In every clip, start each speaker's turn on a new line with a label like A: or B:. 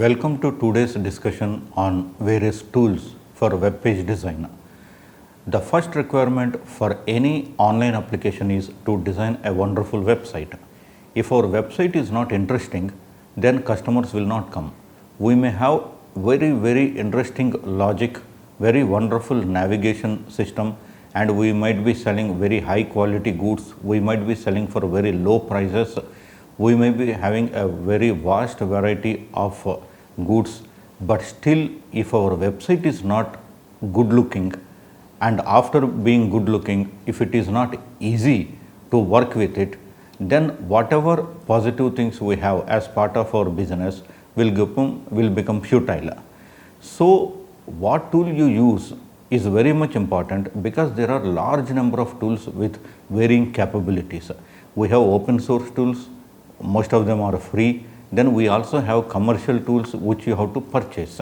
A: Welcome to today's discussion on various tools for web page design. The first requirement for any online application is to design a wonderful website. If our website is not interesting, then customers will not come. We may have very interesting logic, very wonderful navigation system, and we might be selling very high quality goods, we might be selling for very low prices, we may be having a very vast variety of goods, but still if our website is not good looking, and after being good looking, if it is not easy to work with it, then whatever positive things we have as part of our business will become futile. So what tool you use is very much important, because there are large number of tools with varying capabilities. We have open source tools, most of them are free. Then we also have commercial tools which you have to purchase.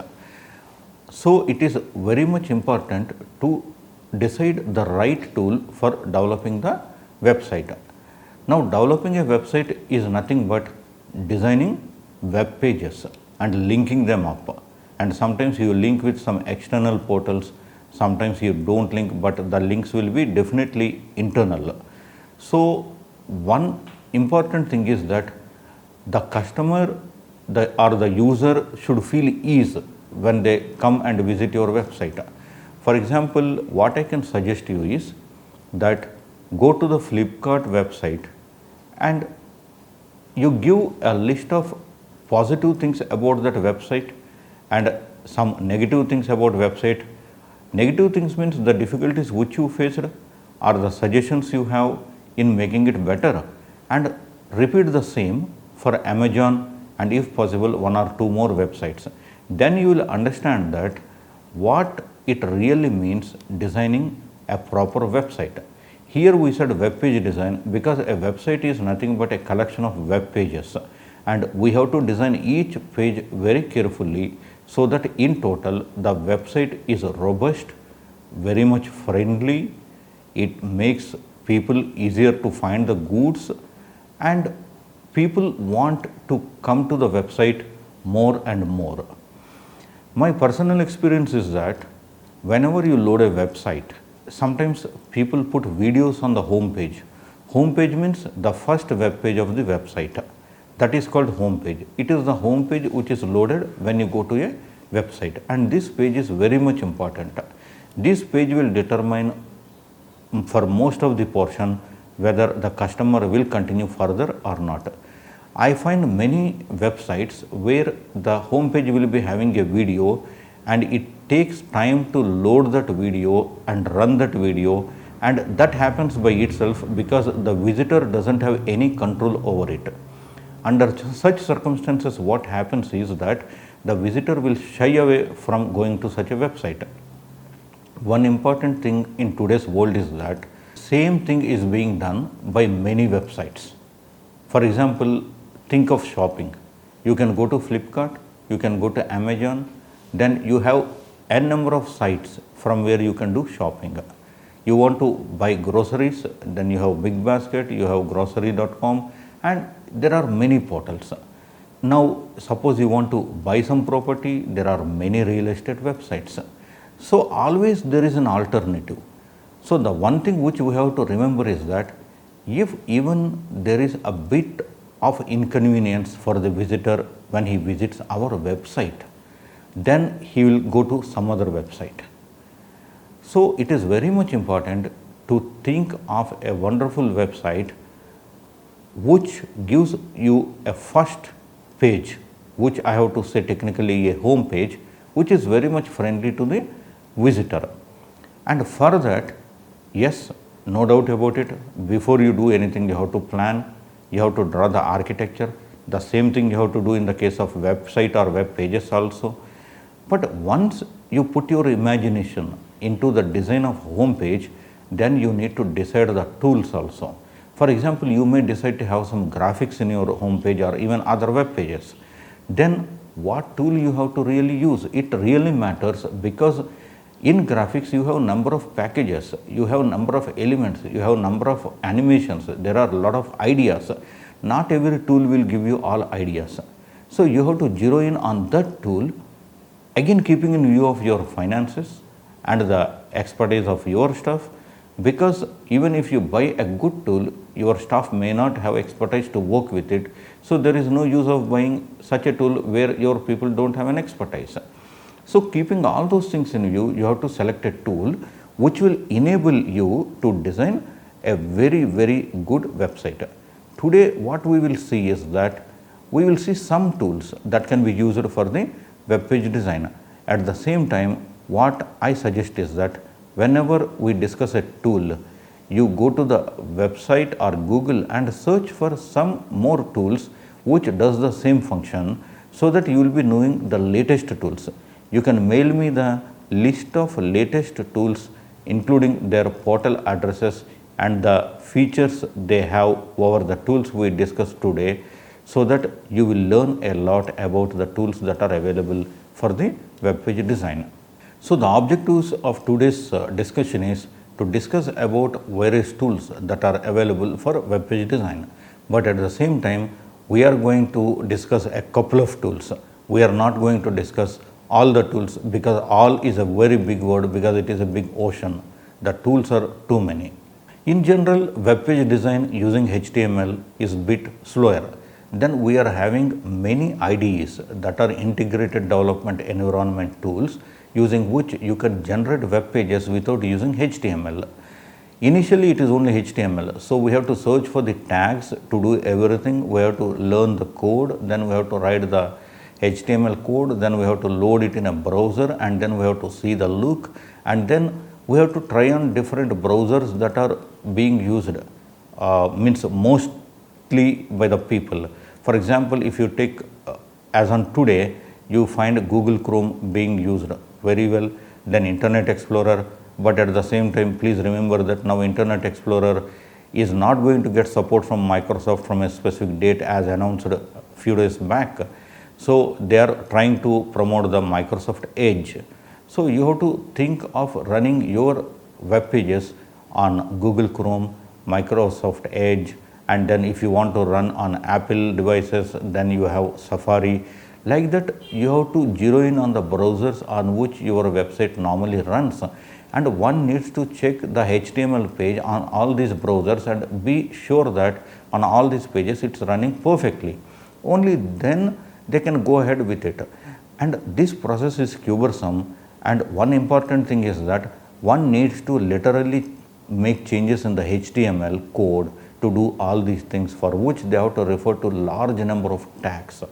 A: So it is very much important to decide the right tool for developing the website. Now developing a website is nothing but designing web pages and linking them up. And sometimes you link with some external portals, sometimes you don't link, but the links will be definitely internal. So one important thing is that the customer or the user should feel ease when they come and visit your website. For example, what I can suggest you is that go to the Flipkart website and you give a list of positive things about that website and some negative things about website. Negative things means the difficulties which you faced or the suggestions you have in making it better, and repeat the same for Amazon and if possible one or two more websites. Then you will understand that what it really means designing a proper website. Here we said web page design because a website is nothing but a collection of web pages, and we have to design each page very carefully so that in total the website is robust, very much friendly, it makes people easier to find the goods, and people want to come to the website more and more. My personal experience is that whenever you load a website, sometimes people put videos on the home page. Home page means the first web page of the website. That is called home page. It is the home page which is loaded when you go to a website, and this page is very much important. This page will determine for most of the portion whether the customer will continue further or not. I find many websites where the home page will be having a video and it takes time to load that video and run that video, and that happens by itself because the visitor doesn't have any control over it. Under such circumstances, what happens is that the visitor will shy away from going to such a website. One important thing in today's world is that same thing is being done by many websites. For example, think of shopping. You can go to Flipkart, you can go to Amazon, then you have n number of sites from where you can do shopping. You want to buy groceries, then you have Big Basket, you have grocery.com, and there are many portals. Now suppose you want to buy some property, there are many real estate websites. So always there is an alternative. So the one thing which we have to remember is that if even there is a bit of inconvenience for the visitor when he visits our website, then he will go to some other website. So it is very much important to think of a wonderful website which gives you a first page, which I have to say technically a home page, which is very much friendly to the visitor. And for that, yes, no doubt about it, before you do anything you have to plan, you have to draw the architecture. The same thing you have to do in the case of website or web pages also. But once you put your imagination into the design of home page, then you need to decide the tools also. For example, you may decide to have some graphics in your home page or even other web pages. Then what tool you have to really use? It really matters, because in graphics you have number of packages, you have number of elements, you have number of animations, there are a lot of ideas. Not every tool will give you all ideas. So you have to zero in on that tool, again keeping in view of your finances and the expertise of your staff, because even if you buy a good tool, your staff may not have expertise to work with it. So there is no use of buying such a tool where your people don't have an expertise. So keeping all those things in view, you have to select a tool which will enable you to design a very, very good website. Today what we will see is that we will see some tools that can be used for the web page design. At the same time, what I suggest is that whenever we discuss a tool, you go to the website or Google and search for some more tools which does the same function, so that you will be knowing the latest tools. You can mail me the list of latest tools, including their portal addresses and the features they have over the tools we discussed today, so that you will learn a lot about the tools that are available for the web page design. So the objectives of today's discussion is to discuss about various tools that are available for web page design, but at the same time we are going to discuss a couple of tools. We are not going to discuss all the tools, because all is a very big word, because it is a big ocean. The tools are too many. In general, web page design using HTML is a bit slower. Then we are having many IDEs, that are integrated development environment tools, using which you can generate web pages without using HTML. Initially it is only HTML, so we have to search for the tags to do everything. We have to learn the code, then we have to write the HTML code, then we have to load it in a browser, and then we have to see the look, and then we have to try on different browsers that are being used, means mostly by the people. For example, if you take as on today, you find Google Chrome being used very well, then Internet Explorer, but at the same time please remember that now Internet Explorer is not going to get support from Microsoft from a specific date as announced a few days back. So they are trying to promote the Microsoft Edge. So you have to think of running your web pages on Google Chrome, Microsoft Edge, and then if you want to run on Apple devices, then you have Safari. Like that, you have to zero in on the browsers on which your website normally runs, and one needs to check the HTML page on all these browsers and be sure that on all these pages it's running perfectly. Only then they can go ahead with it. And this process is cumbersome, and one important thing is that one needs to literally make changes in the HTML code to do all these things, for which they have to refer to large number of tags.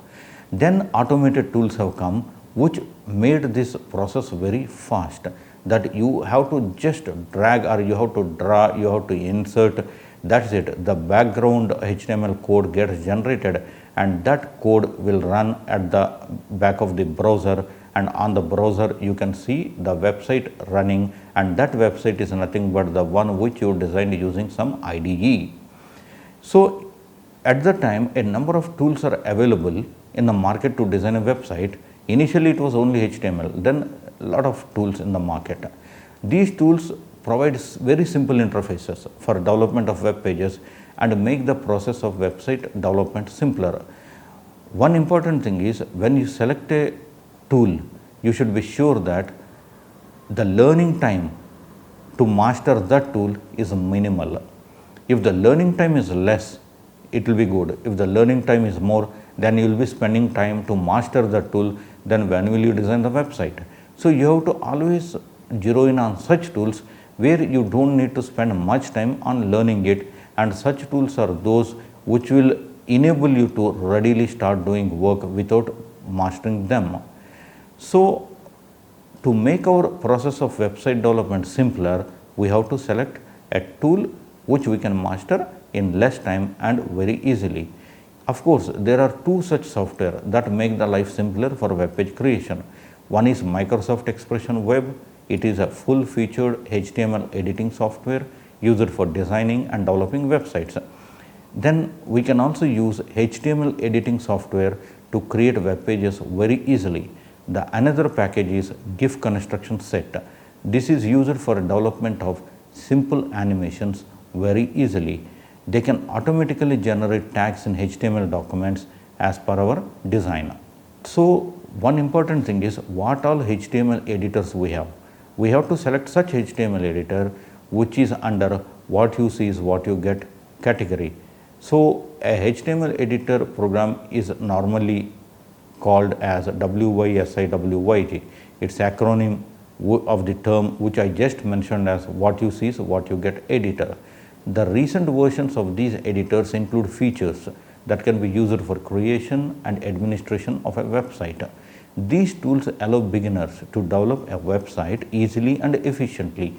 A: Then automated tools have come which made this process very fast, that you have to just drag or you have to draw, you have to insert, that's it. The background HTML code gets generated, and that code will run at the back of the browser, and on the browser you can see the website running, and that website is nothing but the one which you designed using some IDE. So at the time a number of tools are available in the market to design a website. Initially it was only HTML, then a lot of tools in the market. These tools provide very simple interfaces for development of web pages and make the process of website development simpler. One important thing is, when you select a tool, you should be sure that the learning time to master that tool is minimal. If the learning time is less, it will be good. If the learning time is more, then you will be spending time to master the tool, then when will you design the website? So you have to always zero in on such tools where you don't need to spend much time on learning it, and such tools are those which will enable you to readily start doing work without mastering them. So to make our process of website development simpler, we have to select a tool which we can master in less time and very easily. Of course, there are two such software that make the life simpler for web page creation. One is Microsoft Expression Web. It is a full-featured HTML editing software used for designing and developing websites. Then we can also use HTML editing software to create web pages very easily. The another package is GIF construction set. This is used for development of simple animations very easily. They can automatically generate tags in HTML documents as per our design. So, one important thing is what all HTML editors we have. We have to select such HTML editor which is under what you see is what you get category. So, a HTML editor program is normally called as WYSIWYG. It's acronym of the term which I just mentioned as what you see is what you get editor. The recent versions of these editors include features that can be used for creation and administration of a website. These tools allow beginners to develop a website easily and efficiently.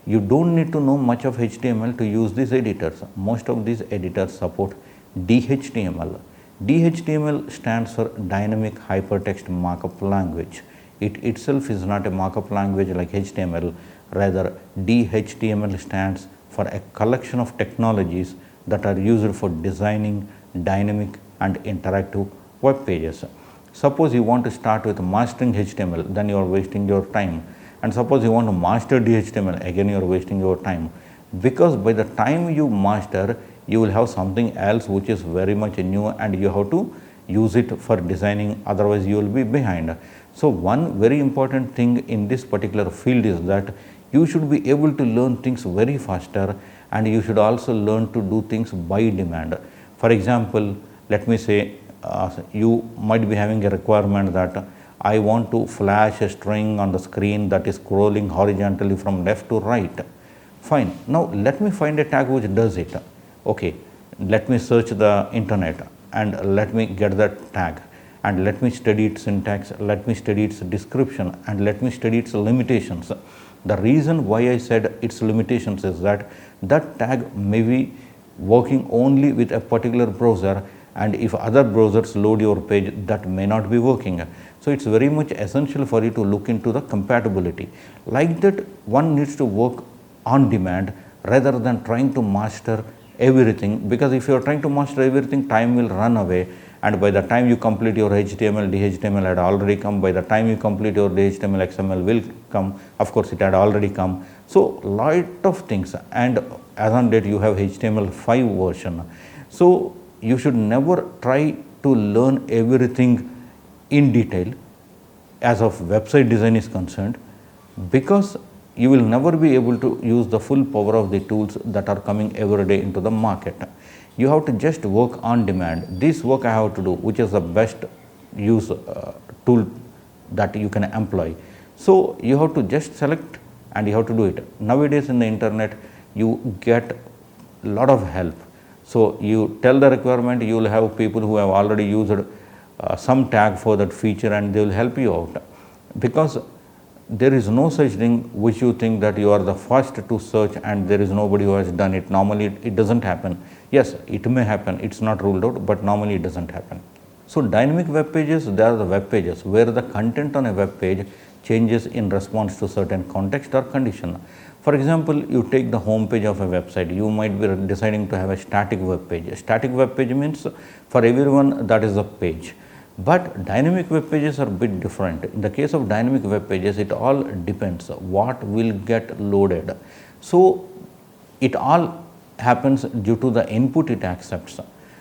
A: You don't need to know much of HTML to use these editors. Most of these editors support DHTML. DHTML stands for Dynamic Hypertext Markup Language. It itself is not a markup language like HTML, rather DHTML stands for a collection of technologies that are used for designing dynamic and interactive web pages. Suppose you want to start with mastering HTML, then you are wasting your time. And suppose you want to master DHTML, again you are wasting your time. Because by the time you master, you will have something else which is very much new and you have to use it for designing, otherwise you will be behind. So, one very important thing in this particular field is that you should be able to learn things very faster and you should also learn to do things by demand. For example, let me say you might be having a requirement that I want to flash a string on the screen that is scrolling horizontally from left to right. Fine. Now, let me find a tag which does it. Okay, let me search the internet and let me get that tag and let me study its syntax, let me study its description and let me study its limitations. The reason why I said its limitations is that that tag may be working only with a particular browser, and if other browsers load your page, that may not be working. So, it is very much essential for you to look into the compatibility. Like that, one needs to work on demand rather than trying to master everything, because if you are trying to master everything, time will run away, and by the time you complete your HTML, DHTML had already come. By the time you complete your DHTML, XML will come. Of course, it had already come. So, lot of things, and as on date you have HTML5 version. So, you should never try to learn everything in detail as of website design is concerned, because you will never be able to use the full power of the tools that are coming every day into the market. You have to just work on demand. This work I have to do, which is the best use tool that you can employ. So, you have to just select and you have to do it. Nowadays in the internet, you get a lot of help. So, you tell the requirement, you will have people who have already used some tag for that feature and they will help you out, because there is no such thing which you think that you are the first to search and there is nobody who has done it. Normally it does not happen. Yes, it may happen, it is not ruled out, but normally it does not happen. So, dynamic web pages, they are the web pages where the content on a web page changes in response to certain context or condition. For example, you take the home page of a website, you might be deciding to have a static web page. A static web page means for everyone that is a page. But dynamic web pages are a bit different. In the case of dynamic web pages, it all depends what will get loaded. So, it all happens due to the input it accepts.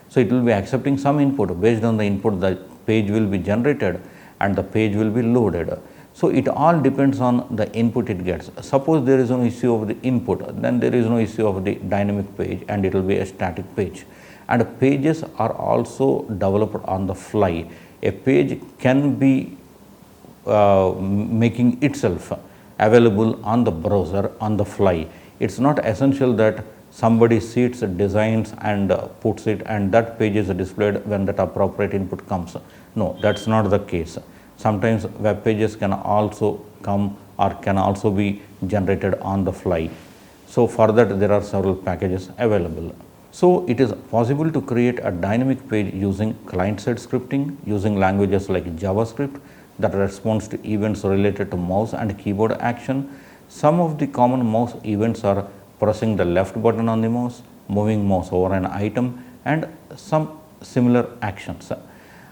A: So, it will be accepting some input. Based on the input, the page will be generated and the page will be loaded. So, it all depends on the input it gets. Suppose there is no issue of the input, then there is no issue of the dynamic page and it will be a static page. And pages are also developed on the fly. A page can be making itself available on the browser on the fly. It is not essential that somebody sees, designs and puts it and that page is displayed when that appropriate input comes. No, that is not the case. Sometimes web pages can also come or can also be generated on the fly. So, for that there are several packages available. So, it is possible to create a dynamic page using client-side scripting, using languages like JavaScript that responds to events related to mouse and keyboard action. Some of the common mouse events are pressing the left button on the mouse, moving mouse over an item and some similar actions.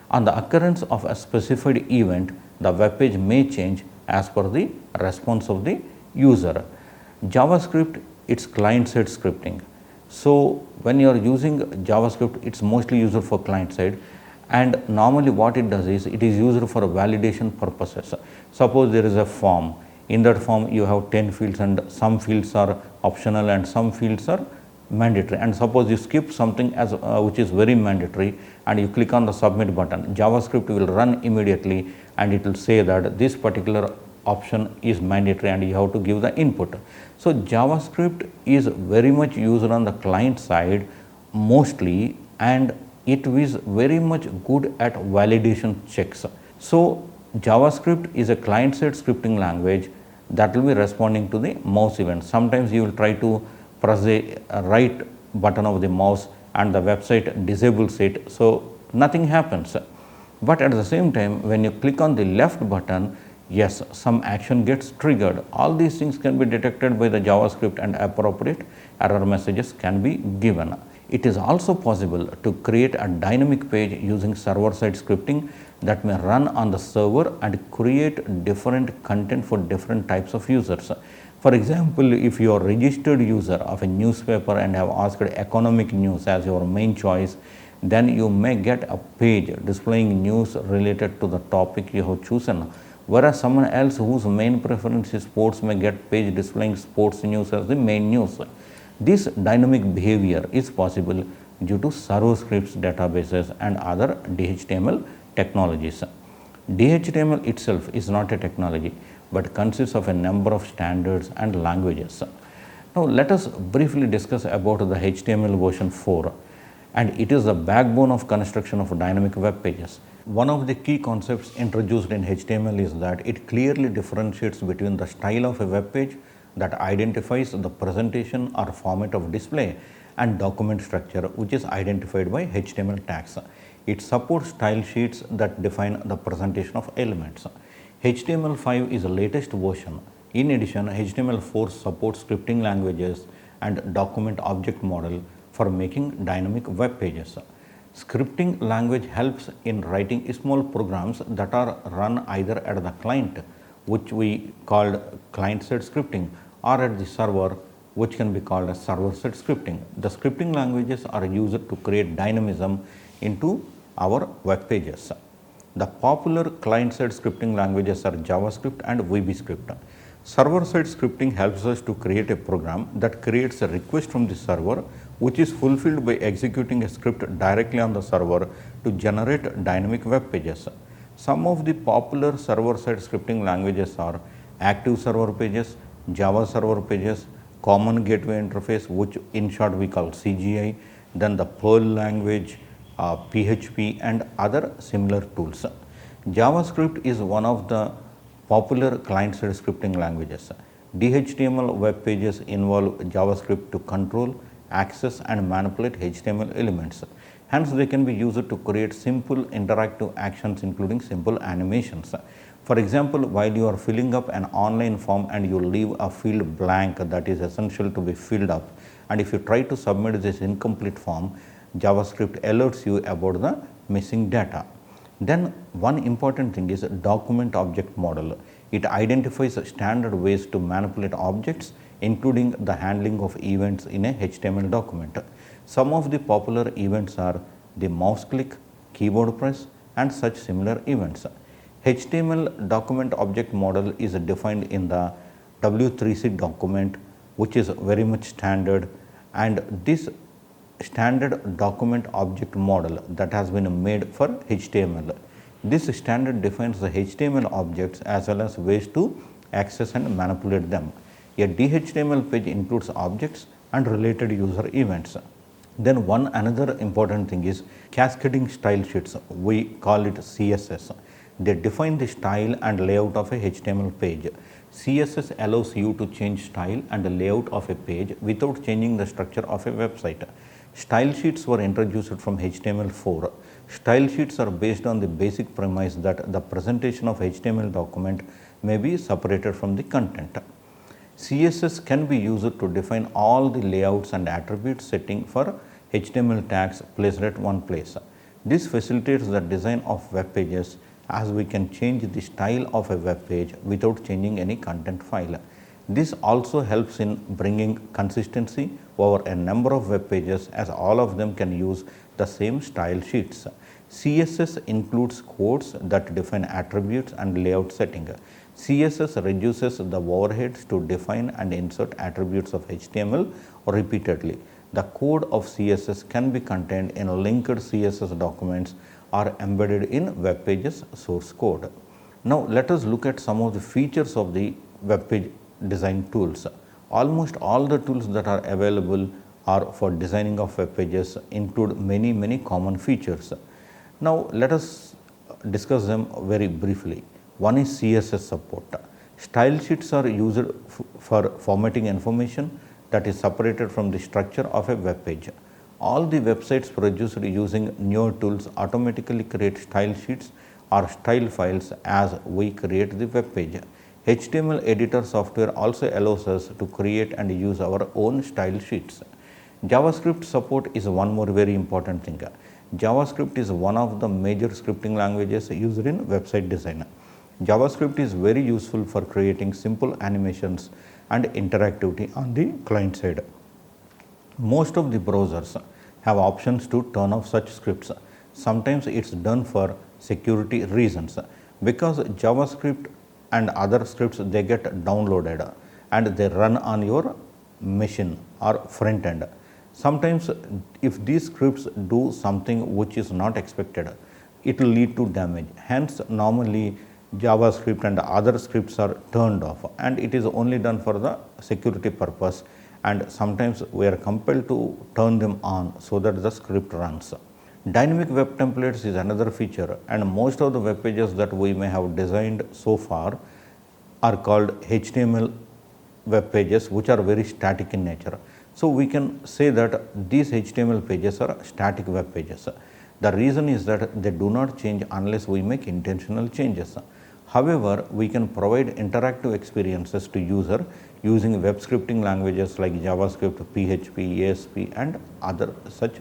A: On the occurrence of a specified event, the web page may change as per the response of the user. JavaScript, it's client-side scripting. So, when you are using JavaScript, it is mostly used for client side, And normally what it does is it is used for validation purposes. Suppose there is a form, in that form you have 10 fields and some fields are optional and some fields are mandatory, and suppose you skip something as which is very mandatory and you click on the submit button, JavaScript will run immediately and it will say that this particular option is mandatory and you have to give the input. So JavaScript is very much used on the client side mostly, and it is very much good at validation checks. So JavaScript is a client side scripting language that will be responding to the mouse event. Sometimes you will try to press the right button of the mouse and the website disables it, so nothing happens. But at the same time, when you click on the left button, yes, some action gets triggered. All these things can be detected by the JavaScript and appropriate error messages can be given. It is also possible to create a dynamic page using server-side scripting that may run on the server and create different content for different types of users. For example, if you are a registered user of a newspaper and have asked economic news as your main choice, then you may get a page displaying news related to the topic you have chosen. Whereas someone else whose main preference is sports may get page displaying sports news as the main news. This dynamic behavior is possible due to server scripts databases and other DHTML technologies. DHTML itself is not a technology but consists of a number of standards and languages. Now let us briefly discuss about the HTML version 4, and it is the backbone of construction of dynamic web pages. One of the key concepts introduced in HTML is that it clearly differentiates between the style of a web page that identifies the presentation or format of display and document structure, which is identified by HTML tags. It supports style sheets that define the presentation of elements. HTML5 is the latest version. In addition, HTML4 supports scripting languages and document object model for making dynamic web pages. Scripting language helps in writing small programs that are run either at the client, which we called client-side scripting, or at the server, which can be called as server-side scripting. The scripting languages are used to create dynamism into our web pages. The popular client-side scripting languages are JavaScript and VBScript. Server-side scripting helps us to create a program that creates a request from the server, which is fulfilled by executing a script directly on the server to generate dynamic web pages. Some of the popular server-side scripting languages are Active Server Pages, Java Server Pages, Common Gateway Interface, which in short we call CGI, then the Perl language, PHP and other similar tools. JavaScript is one of the popular client-side scripting languages. DHTML web pages involve JavaScript to control, access and manipulate HTML elements. Hence, they can be used to create simple interactive actions including simple animations. For example, while you are filling up an online form and you leave a field blank that is essential to be filled up, and if you try to submit this incomplete form, JavaScript alerts you about the missing data. Then one important thing is document object model. It identifies standard ways to manipulate objects, including the handling of events in a HTML document. Some of the popular events are the mouse click, keyboard press and such similar events. HTML document object model is defined in the W3C document, which is very much standard, and this standard document object model that has been made for HTML. This standard defines the HTML objects as well as ways to access and manipulate them. A DHTML page includes objects and related user events. Then one another important thing is cascading style sheets. We call it CSS. They define the style and layout of a HTML page. CSS allows you to change style and layout of a page without changing the structure of a website. Style sheets were introduced from HTML4. Style sheets are based on the basic premise that the presentation of HTML document may be separated from the content. CSS can be used to define all the layouts and attribute setting for HTML tags placed at one place. This facilitates the design of web pages, as we can change the style of a web page without changing any content file. This also helps in bringing consistency over a number of web pages, as all of them can use the same style sheets. CSS includes codes that define attributes and layout setting. CSS reduces the overheads to define and insert attributes of HTML repeatedly. The code of CSS can be contained in linked CSS documents or embedded in web pages source code. Now, let us look at some of the features of the web page design tools. Almost all the tools that are available are for designing of web pages include many common features. Now, let us discuss them very briefly. One is CSS support. Style sheets are used for formatting information that is separated from the structure of a web page. All the websites produced using newer tools automatically create style sheets or style files as we create the web page. HTML editor software also allows us to create and use our own style sheets. JavaScript support is one more very important thing. JavaScript is one of the major scripting languages used in website design. JavaScript is very useful for creating simple animations and interactivity on the client side. Most of the browsers have options to turn off such scripts. Sometimes it's done for security reasons because JavaScript and other scripts they get downloaded and they run on your machine or front end. Sometimes if these scripts do something which is not expected, it will lead to damage. Hence, normally JavaScript and other scripts are turned off and it is only done for the security purpose, and sometimes we are compelled to turn them on so that the script runs. Dynamic web templates is another feature, and most of the web pages that we may have designed so far are called HTML web pages, which are very static in nature. So, we can say that these HTML pages are static web pages. The reason is that they do not change unless we make intentional changes. However, we can provide interactive experiences to user using web scripting languages like JavaScript, PHP, ASP and other such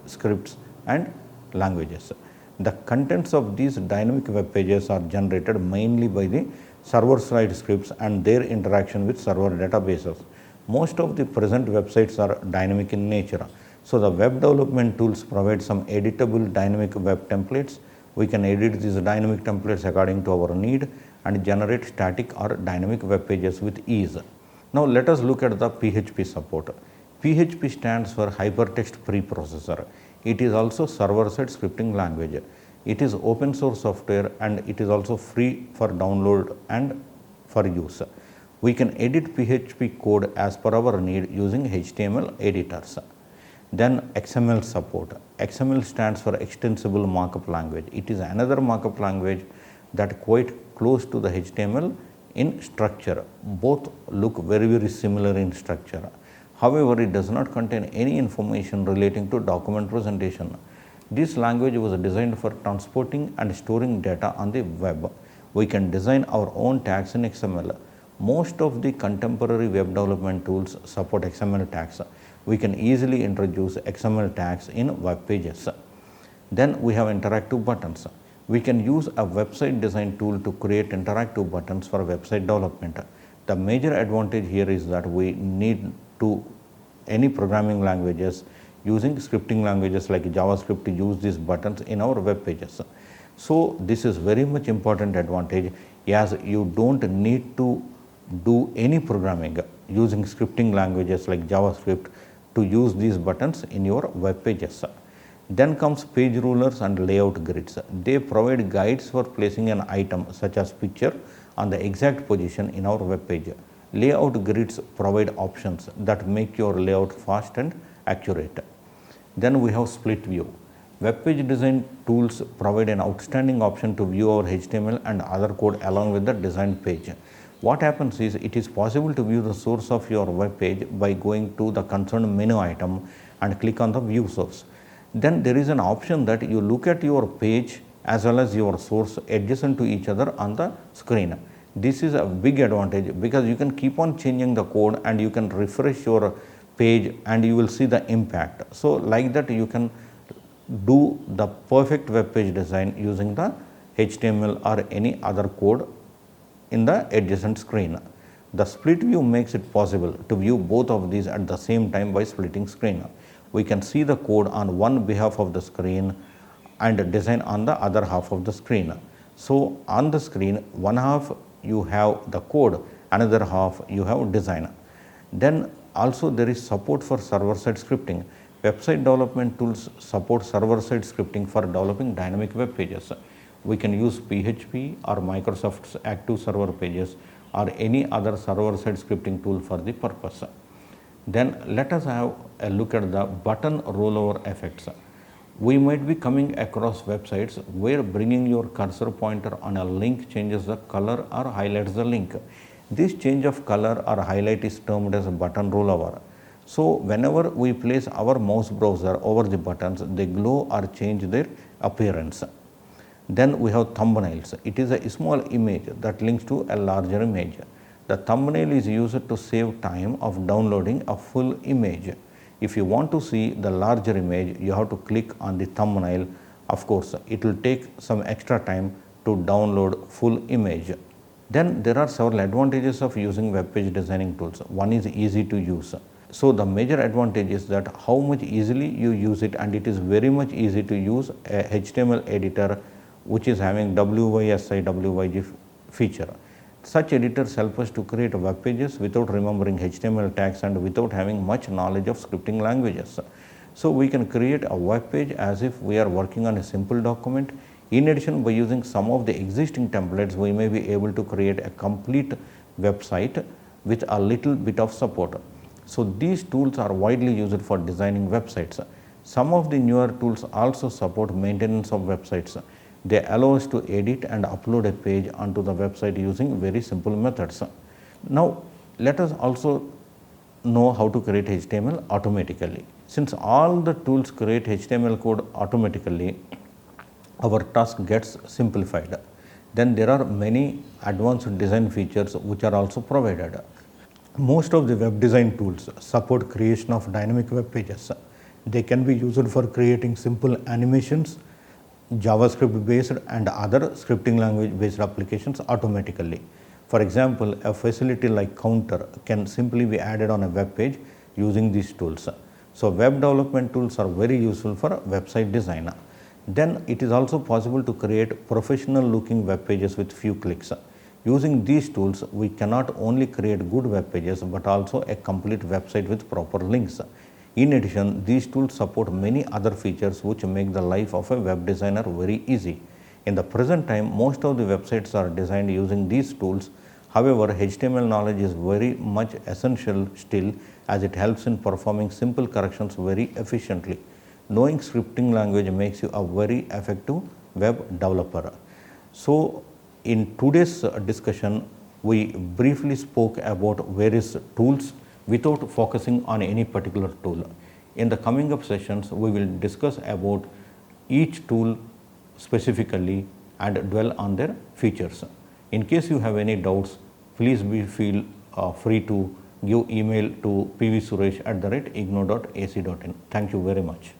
A: scripts and languages. The contents of these dynamic web pages are generated mainly by the server side scripts and their interaction with server databases. Most of the present websites are dynamic in nature. So, the web development tools provide some editable dynamic web templates. We can edit these dynamic templates according to our need and generate static or dynamic web pages with ease. Now, let us look at the PHP support. PHP stands for Hypertext Preprocessor. It is also server-side scripting language. It is open source software and it is also free for download and for use. We can edit PHP code as per our need using HTML editors. Then XML support. XML stands for Extensible Markup Language. It is another markup language that quite close to the HTML in structure. Both look very similar in structure. However, it does not contain any information relating to document presentation. This language was designed for transporting and storing data on the web. We can design our own tags in XML. Most of the contemporary web development tools support XML tags. We can easily introduce XML tags in web pages. Then we have interactive buttons. We can use a website design tool to create interactive buttons for website development. The major advantage here is that we need to any programming languages using scripting languages like JavaScript to use these buttons in our web pages. So, this is very much important advantage as you don't need to do any programming using scripting languages like JavaScript to use these buttons in your web pages. Then comes page rulers and layout grids. They provide guides for placing an item such as picture on the exact position in our web page. Layout grids provide options that make your layout fast and accurate. Then we have split view. Web page design tools provide an outstanding option to view our HTML and other code along with the design page. What happens is it is possible to view the source of your web page by going to the concerned menu item and click on the view source. Then there is an option that you look at your page as well as your source adjacent to each other on the screen. This is a big advantage because you can keep on changing the code and you can refresh your page and you will see the impact. So, like that you can do the perfect web page design using the HTML or any other code in the adjacent screen. The split view makes it possible to view both of these at the same time by splitting screen. We can see the code on one behalf of the screen and design on the other half of the screen. So on the screen, one half you have the code, another half you have design. Then also there is support for server-side scripting. Website development tools support server-side scripting for developing dynamic web pages. We can use PHP or Microsoft's Active Server Pages or any other server-side scripting tool for the purpose. Then let us have a look at the button rollover effects. We might be coming across websites where bringing your cursor pointer on a link changes the color or highlights the link. This change of color or highlight is termed as a button rollover. So whenever we place our mouse browser over the buttons, they glow or change their appearance. Then we have thumbnails. It is a small image that links to a larger image. The thumbnail is used to save time of downloading a full image. If you want to see the larger image, you have to click on the thumbnail. Of course, it will take some extra time to download full image. Then there are several advantages of using web page designing tools. One is easy to use. So the major advantage is that how much easily you use it, and it is very much easy to use a HTML editor which is having WYSI feature. Such editors help us to create web pages without remembering HTML tags and without having much knowledge of scripting languages. So we can create a web page as if we are working on a simple document. In addition, by using some of the existing templates, we may be able to create a complete website with a little bit of support. So these tools are widely used for designing websites. Some of the newer tools also support maintenance of websites. They allow us to edit and upload a page onto the website using very simple methods. Now let us also know how to create HTML automatically. Since all the tools create HTML code automatically, our task gets simplified. Then there are many advanced design features which are also provided. Most of the web design tools support creation of dynamic web pages. They can be used for creating simple animations, JavaScript based and other scripting language based applications automatically. For example, a facility like Counter can simply be added on a web page using these tools. So web development tools are very useful for website design. Then it is also possible to create professional looking web pages with few clicks. Using these tools, we cannot only create good web pages but also a complete website with proper links. In addition, these tools support many other features which make the life of a web designer very easy. In the present time, most of the websites are designed using these tools. However, HTML knowledge is very much essential still, as it helps in performing simple corrections very efficiently. Knowing scripting language makes you a very effective web developer. So in today's discussion, we briefly spoke about various tools without focusing on any particular tool. In the coming up sessions, we will discuss about each tool specifically and dwell on their features. In case you have any doubts, please feel free to give email to pvsuresh@ignou.ac.in. Thank you very much.